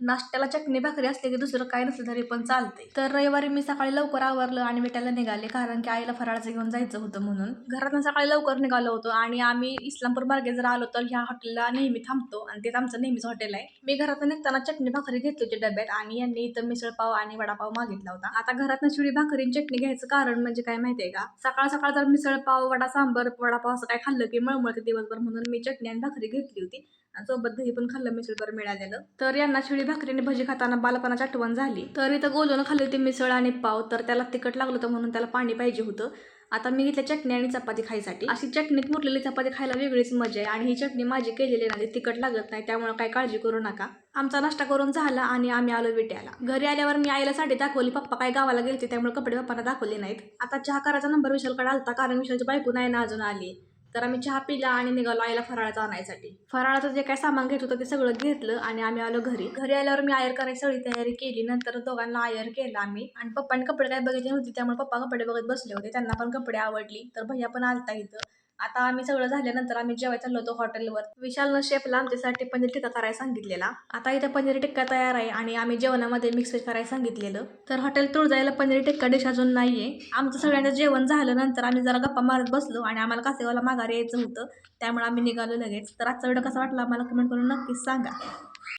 नाश्त्याला चटणी भाकरी असले की दुसरं काय नसलं तरी पण चालते. तर रविवारी मी सकाळी लवकर आवरलं आणि विट्याला निघाले, कारण की आईला फराळाचं घेऊन जायचं होतं म्हणून. घरातून सकाळी लवकर निघालो होतो आणि आम्ही इस्लामपूर मार्गे जर आलो तर ह्या हॉटेलला नेहमी थांबतो आणि तेच आमचं नेहमीच हॉटेल आहे. मी घरातून निघताना चटणी भाकरी घेतली होती डब्यात आणि यांनी इथं मिसळपाव आणि वडापाव मागितला होता. आता घरातनं शिळी भाकरी चटणी घ्यायचं कारण म्हणजे काय माहितीये का, सकाळ सकाळ जर मिसळपाव वडा सांबर वडापाव असं काय खाल्लं की मळमळते दिवसभर, म्हणून मी चटणी आणि भाकरी घेतली होती आणि सोबत दही पण खाल्लं मिसळभर मिळालेलं. तर यांना शिळी भाकरीने भजी खाताना बालपणाची आठवण झाली. तर इथं गोलून खाल्ली होती मिसळ आणि पाव, तर त्याला तिखट लागलं होतं म्हणून त्याला पाणी पाहिजे होतं. आता मी घेतलं चटणी आणि चपाती खायसाठी. अशी चटणीत मुरलेली चपाती खायला वेगळीच मजा आहे आणि ही चटणी माझी केलेली नाही, तिखट लागत नाही, त्यामुळे काही काळजी करू नका. आमचा नाश्ता करून झाला आणि आम्ही आलो विट्याला. घरी आल्यावर मी आईला साडी दाखवली, पप्पा काय गावाला गेलते त्यामुळे कपडे पप्पांना दाखवले नाहीत. आता चहा करायचा नंबर विशालकडे आलता, कारण विशालची बायको नाही ना अजून आली. तर आम्ही चहा पिला आणि निघालो आईला फराळाचं आणायसाठी. फराळाचं जे काय सामान घेत होतं ते सगळं घेतलं आणि आम्ही आलो घरी. घरी आल्यावर मी आयर करायची सगळी तयारी केली. नंतर दोघांना आयर केला आम्ही आणि पप्पांनी कपडे काय बघितले होते त्यामुळे पप्पा कपडे बघत बसले होते. त्यांना पण कपडे आवडली, तर भैया पण आलता इथं. आता आम्ही सगळं झाल्यानंतर आम्ही जेवायला चाललो होतो हॉटेलवर. विशालनं शेफला आमच्यासाठी पनीर टिक्का करायला सांगितलेला. आता इथं पनीर टिक्का तयार आहे आणि आम्ही जेवणामध्ये मिक्स करायला सांगितलेलं. तर हॉटेल तुळजाईला पनीर टिक्का डिश अजून नाहीये. आमचं सगळ्यांचं जेवण झालं नंतर आम्ही जरा गप्पा मारत बसलो आणि आम्हाला कासेगावला माघारी यायचं होतं, त्यामुळे आम्ही निघालो लगेच. तर आजचा व्हिडिओ कसा वाटला मला कमेंट करून नक्कीच सांगा.